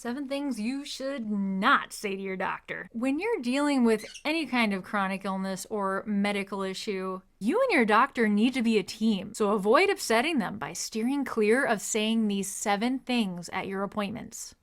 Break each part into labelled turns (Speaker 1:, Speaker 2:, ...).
Speaker 1: 7 things you should not say to your doctor. When you're dealing with any kind of chronic illness or medical issue, you and your doctor need to be a team. So avoid upsetting them by steering clear of saying these 7 things at your appointments.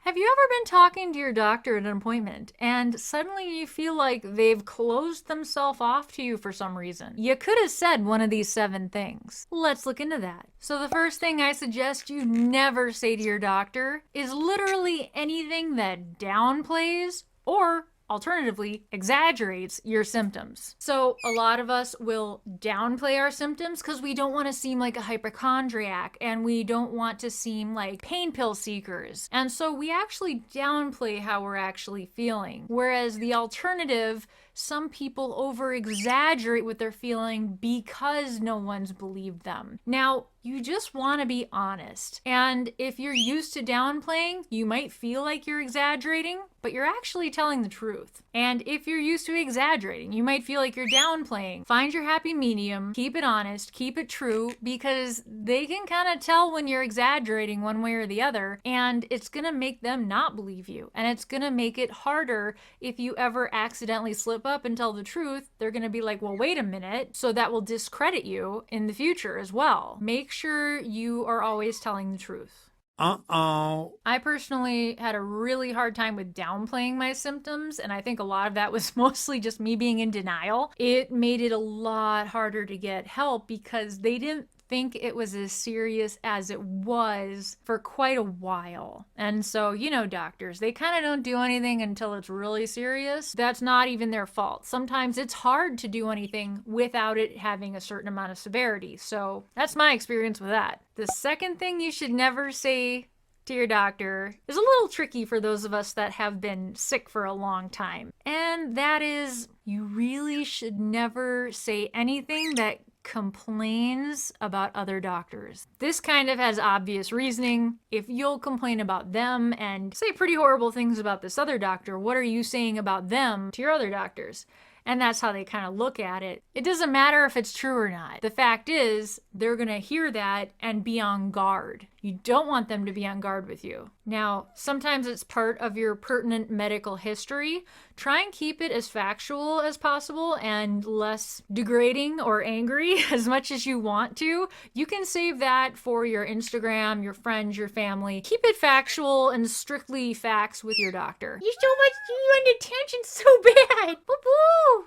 Speaker 1: Have you ever been talking to your doctor at an appointment and suddenly you feel like they've closed themselves off to you for some reason? You could have said one of these 7 things. Let's look into that. So the first thing I suggest you never say to your doctor is literally anything that downplays or alternatively exaggerates your symptoms. So a lot of us will downplay our symptoms because we don't want to seem like a hypochondriac and we don't want to seem like pain pill seekers. And so we actually downplay how we're actually feeling. Whereas the alternative, some people over exaggerate what they're feeling because no one's believed them. Now, you just want to be honest. And if you're used to downplaying, you might feel like you're exaggerating, but you're actually telling the truth. And if you're used to exaggerating, you might feel like you're downplaying. Find your happy medium, keep it honest, keep it true, because they can kind of tell when you're exaggerating one way or the other, and it's gonna make them not believe you. And it's gonna make it harder if you ever accidentally slip up and tell the truth. They're gonna be like, well, wait a minute. So that will discredit you in the future as well. Make sure you are always telling the truth. I personally had a really hard time with downplaying my symptoms, and I think a lot of that was mostly just me being in denial. It made it a lot harder to get help because they didn't think it was as serious as it was for quite a while. And so, you know, doctors, they kind of don't do anything until it's really serious. That's not even their fault. Sometimes it's hard to do anything without it having a certain amount of severity. So that's my experience with that. The second thing you should never say to your doctor is a little tricky for those of us that have been sick for a long time. And that is, you really should never say anything that complains about other doctors. This kind of has obvious reasoning. If you'll complain about them and say pretty horrible things about this other doctor, what are you saying about them to your other doctors? And that's how they kind of look at it. It doesn't matter if it's true or not. The fact is, they're gonna hear that and be on guard. You don't want them to be on guard with you. Now, sometimes it's part of your pertinent medical history. Try and keep it as factual as possible and less degrading or angry as much as you want to. You can save that for your Instagram, your friends, your family. Keep it factual and strictly facts with your doctor.
Speaker 2: You so much, you want attention so bad. Boo boo.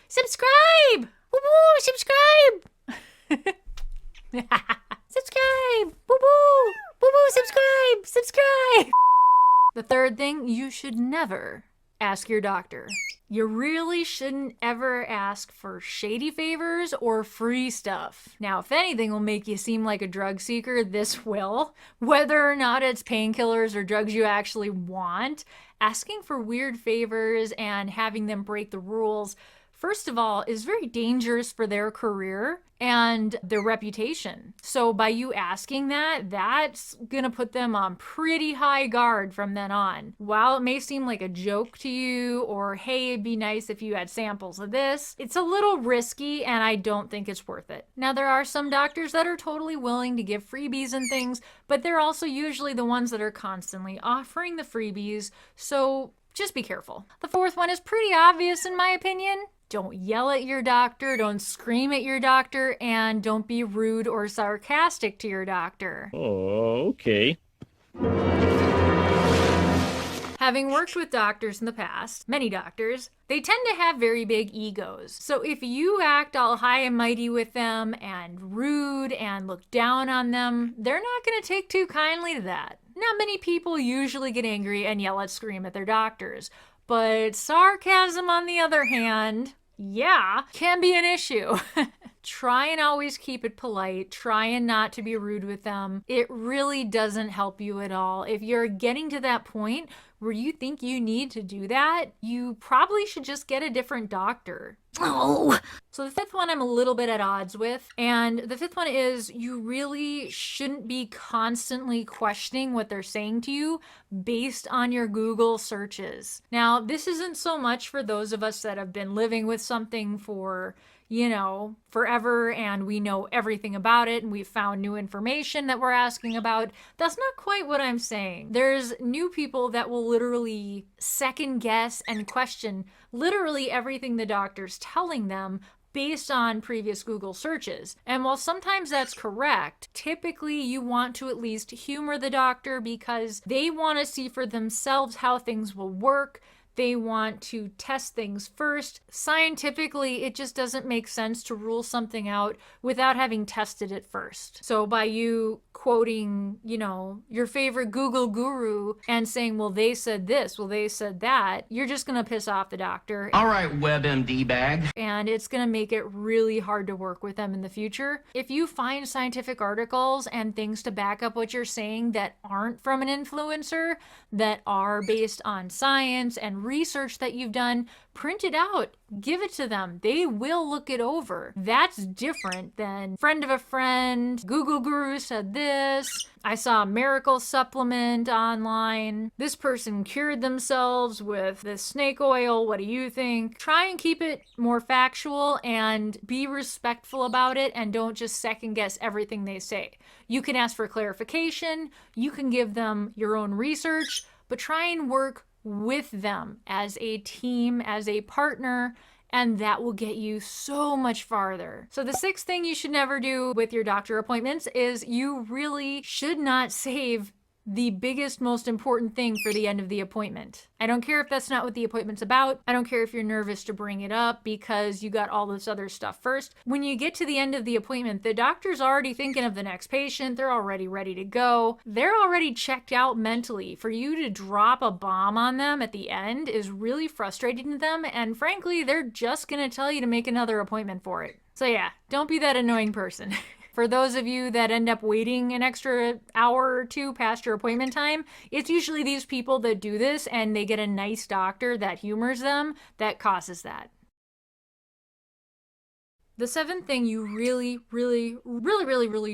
Speaker 2: Subscribe. Boo boo. Subscribe. Subscribe. Boo boo. Boo boo. Subscribe. Subscribe.
Speaker 1: The third thing, you should never ask your doctor. You really shouldn't ever ask for shady favors or free stuff. Now, if anything will make you seem like a drug seeker, this will. Whether or not it's painkillers or drugs you actually want, asking for weird favors and having them break the rules, first of all, is very dangerous for their career and their reputation. So by you asking that, that's gonna put them on pretty high guard from then on. While it may seem like a joke to you, or hey, it'd be nice if you had samples of this, it's a little risky and I don't think it's worth it. Now, there are some doctors that are totally willing to give freebies and things, but they're also usually the ones that are constantly offering the freebies, so just be careful. The fourth one is pretty obvious in my opinion. Don't yell at your doctor, don't scream at your doctor, and don't be rude or sarcastic to your doctor.
Speaker 3: Oh, okay.
Speaker 1: Having worked with doctors in the past, many doctors, they tend to have very big egos. So if you act all high and mighty with them and rude and look down on them, they're not going to take too kindly to that. Not many people usually get angry and yell and scream at their doctors. But sarcasm, on the other hand, yeah, can be an issue. Try and always keep it polite. Try and not to be rude with them. It really doesn't help you at all. If you're getting to that point where you think you need to do that, you probably should just get a different doctor.
Speaker 2: Oh.
Speaker 1: So the fifth one I'm a little bit at odds with. And the fifth one is you really shouldn't be constantly questioning what they're saying to you based on your Google searches. Now, this isn't so much for those of us that have been living with something for, forever and we know everything about it and we've found new information that we're asking about. That's not quite what I'm saying. There's new people that will literally second guess and question literally everything the doctor's telling them based on previous Google searches. And while sometimes that's correct, typically you want to at least humor the doctor because they want to see for themselves how things will work. They want to test things first. Scientifically, it just doesn't make sense to rule something out without having tested it first. So by you quoting, your favorite Google guru and saying, well, they said this, well, they said that, you're just going to piss off the doctor.
Speaker 3: All right, WebMD bag.
Speaker 1: And it's going to make it really hard to work with them in the future. If you find scientific articles and things to back up what you're saying that aren't from an influencer, that are based on science and research that you've done, print it out, give it to them. They will look it over. That's different than friend of a friend, Google guru said this, I saw a miracle supplement online, this person cured themselves with this snake oil, what do you think? Try and keep it more factual and be respectful about it and don't just second guess everything they say. You can ask for clarification, you can give them your own research, but try and work with them as a team, as a partner, and that will get you so much farther. So the sixth thing you should never do with your doctor appointments is you really should not save the biggest, most important thing for the end of the appointment. I don't care if that's not what the appointment's about. I don't care if you're nervous to bring it up because you got all this other stuff first. When you get to the end of the appointment, the doctor's already thinking of the next patient. They're already ready to go. They're already checked out mentally. For you to drop a bomb on them at the end is really frustrating to them. And frankly, they're just gonna tell you to make another appointment for it. So yeah, don't be that annoying person. For those of you that end up waiting an extra hour or two past your appointment time, it's usually these people that do this and they get a nice doctor that humors them that causes that. The seventh thing you really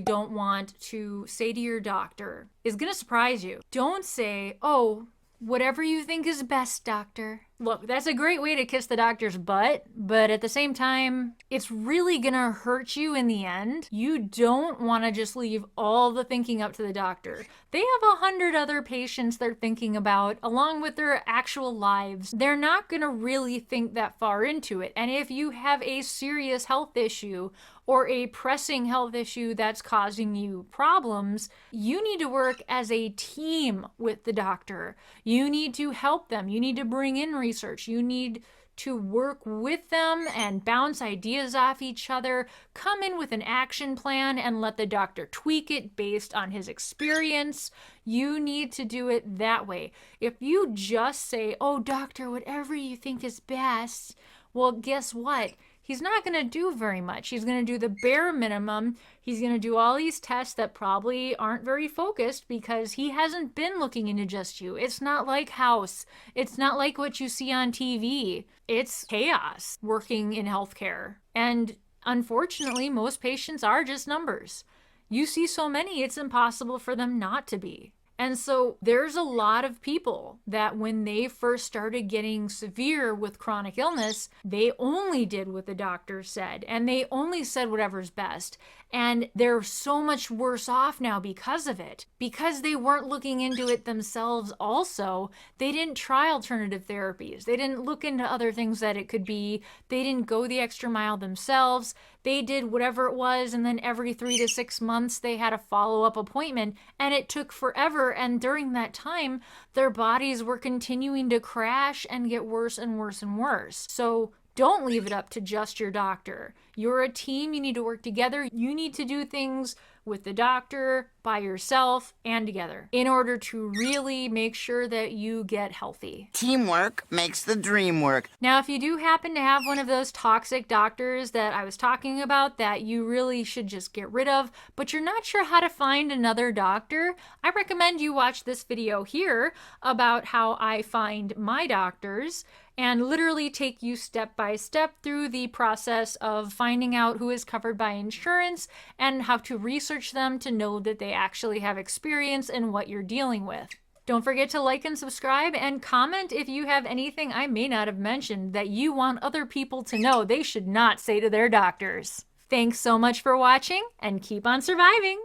Speaker 1: don't want to say to your doctor is gonna surprise you. Don't say, oh, whatever you think is best, doctor. Look, that's a great way to kiss the doctor's butt, but at the same time, it's really gonna hurt you in the end. You don't wanna just leave all the thinking up to the doctor. They have 100 other patients they're thinking about, along with their actual lives. They're not gonna really think that far into it. And if you have a serious health issue or a pressing health issue that's causing you problems, you need to work as a team with the doctor. You need to help them. You need to bring in research. You need to work with them and bounce ideas off each other. Come in with an action plan and let the doctor tweak it based on his experience. You need to do it that way. If you just say, oh, doctor, whatever you think is best, well, guess what? He's not going to do very much. He's going to do the bare minimum. He's going to do all these tests that probably aren't very focused because he hasn't been looking into just you. It's not like House. It's not like what you see on TV. It's chaos working in healthcare. And unfortunately, most patients are just numbers. You see so many, it's impossible for them not to be. And so there's a lot of people that when they first started getting severe with chronic illness, they only did what the doctor said and they only said whatever's best. And they're so much worse off now because of it. Because they weren't looking into it themselves also, they didn't try alternative therapies. They didn't look into other things that it could be. They didn't go the extra mile themselves. They did whatever it was, and then every 3 to 6 months they had a follow-up appointment, and it took forever. And during that time, their bodies were continuing to crash and get worse and worse and worse. So don't leave it up to just your doctor. You're a team, you need to work together. You need to do things with the doctor, by yourself, and together in order to really make sure that you get healthy.
Speaker 4: Teamwork makes the dream work.
Speaker 1: Now, if you do happen to have one of those toxic doctors that I was talking about that you really should just get rid of, but you're not sure how to find another doctor, I recommend you watch this video here about how I find my doctors and literally take you step by step through the process of finding out who is covered by insurance and how to research them to know that they actually have experience in what you're dealing with. Don't forget to like and subscribe and comment if you have anything I may not have mentioned that you want other people to know they should not say to their doctors. Thanks so much for watching and keep on surviving.